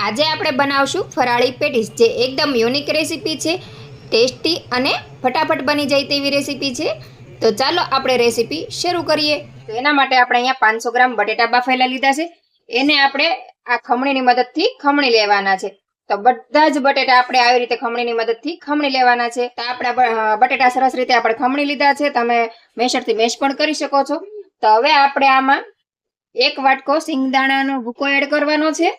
આજે આપણે બનાવશું ફરાળી પેટીસ, જે એકદમ યુનિક રેસીપી છે, ટેસ્ટી અને ફટાફટ બની જાય તેવી રેસીપી છે। તો ચાલો આપણે રેસીપી શરૂ કરીએ। તો એના માટે આપણે અહીંયા 500 ગ્રામ બટેટા બાફેલા લીધા છે। એને આપણે આ ખમણીની મદદથી ખમણી લેવાના છે। તો બધા જ બટેટા આપણે આવી રીતે ખમણીની મદદથી ખમણી લેવાના છે। તો આપણા બટેટા સરસ રીતે આપણે ખમણી લીધા છે। તમે મેશરથી મેશ પણ કરી શકો છો। તો હવે આપણે આમાં 1 વાટકો સિંગદાણાનો ભૂકો એડ કરવાનો છે।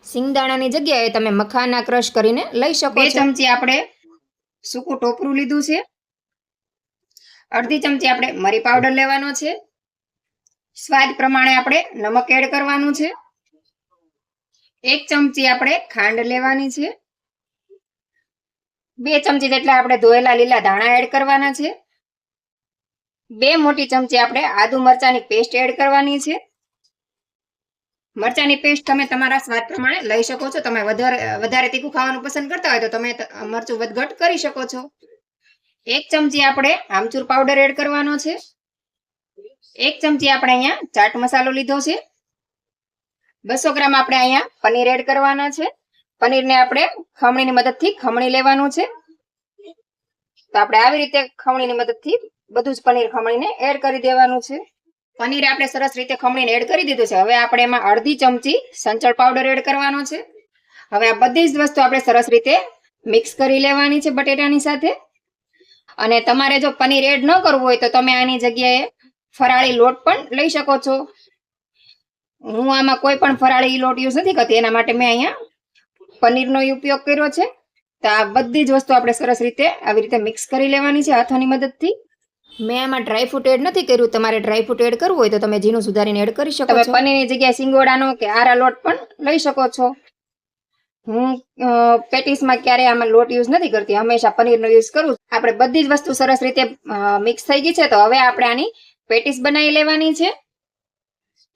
સિંગદાણાની જગ્યાએ તમે મખાના ક્રશ કરીને લઈ શકો છો। 2 ચમચી આપણે સૂકું ટોપરું લીધું છે। અડધી ચમચી આપણે મરી પાવડર લેવાનો છે। સ્વાદ પ્રમાણે આપણે નમક એડ કરવાનું છે। 1 ચમચી આપણે ખાંડ લેવાની છે। 2 ચમચી જેટલા આપણે ધોયેલા લીલા ધાણા એડ કરવાના છે। 2 મોટી ચમચી આપણે આદુ મરચાની પેસ્ટ એડ કરવાની છે। મરચાની પેસ્ટ તમે તમારા સ્વાદ પ્રમાણે લઈ શકો છો। તમે વધારે તીખું ખાવાનું પસંદ કરતા હોય તો તમે મરચું વધઘટ કરી શકો છો। 1 ચમચી આપણે આમચૂર પાવડર એડ કરવાનો છે। 1 ચમચી આપણે અહીંયા ચાટ મસાલો લીધો છે। 200 ગ્રામ આપણે અહીંયા પનીર એડ કરવાના છે। પનીરને આપણે ખમણીની મદદથી ખમણી લેવાનું છે। તો આપણે આવી રીતે ખમણીની મદદથી બધું જ પનીર ખમણીને એડ કરી દેવાનું છે। પનીર આપણે સરસ રીતે ખમણીને એડ કરી દીધું છે। હવે આપણે એમાં અડધી ચમચી સંચળ પાવડર એડ કરવાનો છે। હવે આ બધી જ વસ્તુ આપણે સરસ રીતે મિક્સ કરી લેવાની છે બટેટાની સાથે। અને તમારે જો પનીર એડ ન કરવું હોય તો તમે આની જગ્યાએ ફરાળી લોટ પણ લઈ શકો છો। હું આમાં કોઈ પણ ફરાળી લોટ યુઝ નથી કરતી, એના માટે મેં અહીંયા પનીરનો ઉપયોગ કર્યો છે। તો આ બધી જ વસ્તુ આપણે સરસ રીતે આવી રીતે મિક્સ કરી લેવાની છે હાથોની મદદથી। મેં આમાં ડ્રાયફ્રૂટ એડ નથી કર્યું, તમારે ડ્રાયફ્રૂટ એડ કરવું હોય તો તમે ઝીણું સુધારીને એડ કરી શકો છો। તમે પનીરની જગ્યાએ સિંગોડાનો કે આરા લોટ પણ લઈ શકો છો। હું પેટીસમાં ક્યારેય આમાં લોટ યુઝ નથી કરતી, હંમેશા પનીરનો યુઝ કરું। આપણે બધી જ વસ્તુ સરસ રીતે મિક્સ થઈ ગઈ છે। તો હવે આપણે આની પેટીસ બનાવી લેવાની છે।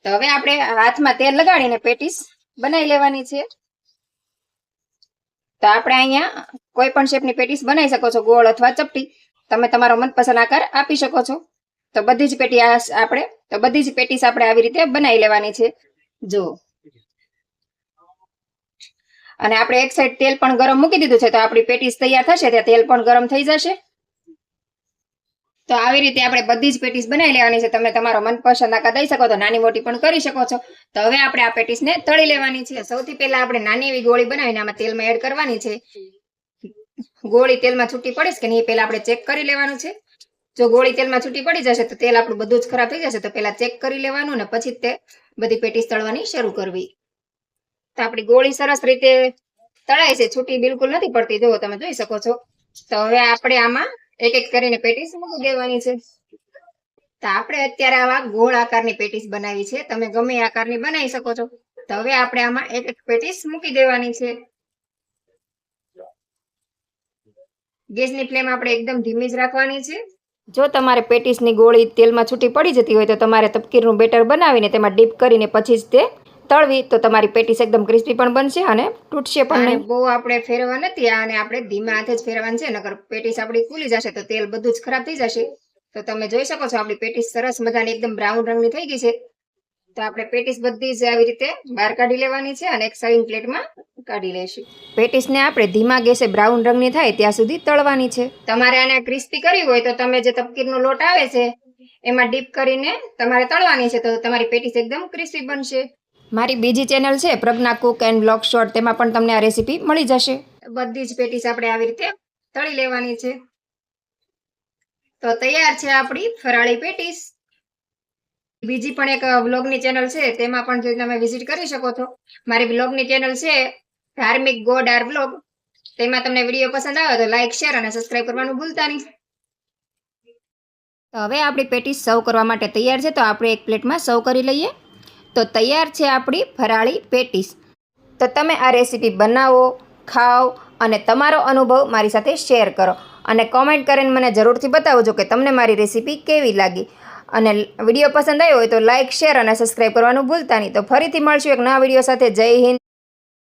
તો હવે આપણે હાથમાં તેલ લગાડીને પેટીસ બનાવી લેવાની છે। તો આપણે અહીંયા કોઈ પણ શેપની પેટીસ બનાવી શકો છો, ગોળ અથવા ચપટી, તમે તમારો મનપસંદ આકાર આપી શકો છો। તો બધી જ પેટીસ આપણે આવી રીતે બનાવી લેવાની છે। જો અને આપણે એક સાઈડ તેલ પણ ગરમ મૂકી દીધું છે। તો આપણી પેટીસ તૈયાર થશે ત્યાં તેલ પણ ગરમ થઈ જશે। તો આવી રીતે આપણે બધી જ પેટીસ બનાવી લેવાની છે। તમે તમારો મનપસંદ આકાર દઈ શકો, તો નાની મોટી પણ કરી શકો છો। તો હવે આપણે આ પેટીસને તળી લેવાની છે। સૌથી પહેલા આપણે નાની એવી ગોળી બનાવીને આમાં તેલમાં એડ કરવાની છે। ગોળી તેલમાં છૂટી પડીશ કે નહીં પહેલા આપણે ચેક કરી લેવાનું છે। જો ગોળી તેલમાં છૂટી પડી જશે તો તેલ આપણું બધું જ ખરાબ થઈ જશે। તો પહેલા ચેક કરી લેવાનું ને પછી તે બધી પેટીસ તળવાની શરૂ કરવી। તો આપણી ગોળી સરસ રીતે તળાય છે, છૂટી બિલકુલ નથી પડતી, જો તમે જોઈ શકો છો। તો હવે આપણે આમાં એક એક કરીને પેટીસ મૂકી દેવાની છે। તો આપણે અત્યારે આવા ગોળ આકારની પેટીસ બનાવી છે, તમે ગમે આકારની બનાવી શકો છો। તો હવે આપણે આમાં એક એક પેટીસ મૂકી દેવાની છે। ગેસની ફ્લેમ આપણે એકદમ ધીમી જ રાખવાની છે। જો તમારે પેટીસની ગોળી તેલમાં છૂટી પડી જતી હોય તો તમારે તપકીરનું બેટર બનાવીને તેમાં ડીપ કરીને પછી જ તે તળવી, તો તમારી પેટીસ એકદમ ક્રિસ્પી પણ બનશે અને તૂટશે પણ નહીં। બહુ આપણે ફેરવા નથી, અને આપણે ધીમા હાથે જ ફેરવાનું છે, નકર પેટીસ આપણી ફૂલી જશે તો તેલ બધું જ ખરાબ થઈ જશે। તો તમે જોઈ શકો છો આપણી પેટીસ સરસ મજાની એકદમ બ્રાઉન રંગની થઈ ગઈ છે। તો આપણે પેટીસ બધી જ આવી રીતે બહાર કાઢી લેવાની છે અને એક સર્વિંગ પ્લેટમાં કાઢી લઈશું। પેટીસને આપણે ધીમા ગેસે બ્રાઉન રંગની થાય ત્યાં સુધી તળવાની છે। તમારે આને ક્રિસ્પી કરવી હોય તો તમે જે તપકીરનો લોટ આવે છે એમાં ડીપ કરીને તમારે તળવાની છે, તો તમારી પેટીસ એકદમ ક્રિસ્પી બનશે। મારી બીજી ચેનલ છે પ્રજ્ઞા કુક એન્ડ બ્લોગ શોર્ટ, તેમાં પણ તમને આ રેસીપી મળી જશે। બધી જ પેટીસ આપણે આવી રીતે તળી લેવાની છે। તો તૈયાર છે આપણી ફરાળી પેટીસ। બીજી પણ એક વ્લોગની ચેનલ છે, તેમાં પણ તમે વિઝિટ કરી શકો છો। મારી વ્લોગની ચેનલ છે ધાર્મિક ગોડાર વ્લોગ, તેમાં તમને વિડીયો પસંદ આવે તો લાઈક, શેર અને સબસ્ક્રાઇબ કરવાનું ભૂલતા નહીં। તો હવે આપણી પેટીસ સર્વ કરવા માટે તૈયાર છે, તો આપણે એક પ્લેટમાં સર્વ કરી લઈએ। તો તૈયાર છે આપણી ફરાળી પેટીસ। તો તમે આ રેસીપી બનાવો, ખાઓ અને તમારો અનુભવ મારી સાથે શેર કરો, અને કોમેન્ટ કરીને મને જરૂરથી બતાવજો કે તમને મારી રેસીપી કેવી લાગી। અને વિડીયો પસંદ આવ્યો હોય તો લાઇક, શેર અને સબસ્ક્રાઈબ કરવાનું ભૂલતા નહીં। તો ફરીથી મળશું એક નવા વિડીયો સાથે। જય હિન્દ,